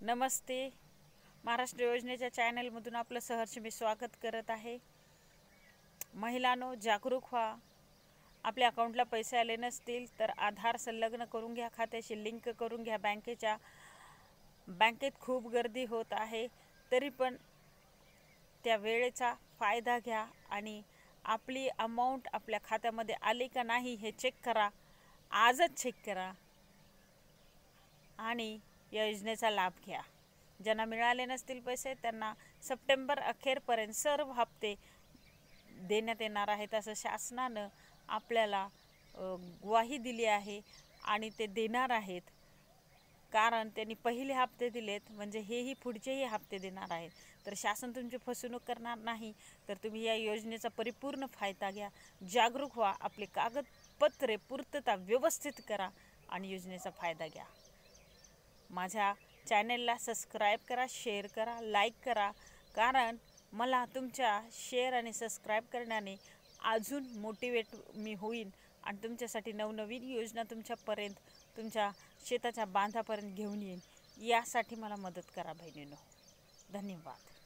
नमस्ते. महाराष्ट्र योजनेच्या चॅनलमधून आपलं सहर्ष मी स्वागत करत आहे. महिलांनो, जागरूक व्हा. आपल्या अकाउंटला पैसे आले नसतील तर आधार संलग्न करून घ्या, खात्याशी लिंक करून घ्या. बँकेत खूप गर्दी होत आहे, तरी पण त्या वेळेचा फायदा घ्या आणि आपली अमाऊंट आपल्या खात्यामध्ये आली का नाही हे चेक करा. आजच चेक करा आणि या योजनेचा लाभ घ्या. ज्यांना मिळाले नसतील पैसे त्यांना सप्टेंबर अखेरपर्यंत सर्व हप्ते देण्यात येणार आहेत असं शासनानं आपल्याला ग्वाही दिली आहे आणि ते देणार आहेत. कारण त्यांनी पहिले हप्ते दिलेत म्हणजे हेही पुढचेही हप्ते देणार आहेत. तर शासन तुमची फसवणूक करणार नाही. तर तुम्ही या योजनेचा परिपूर्ण फायदा घ्या. जागरूक व्हा. आपले कागदपत्रे पूर्तता व्यवस्थित करा आणि योजनेचा फायदा घ्या. माझ्या चॅनलला सबस्क्राईब करा, शेअर करा, लाईक करा. कारण मला तुमच्या शेअर आणि सबस्क्राईब करण्याने अजून मोटिवेट मी होईन आणि तुमच्यासाठी नवनवीन योजना तुमच्यापर्यंत, तुमच्या शेताच्या बांधापर्यंत घेऊन येईन. यासाठी मला मदत करा बहिणींनो. धन्यवाद.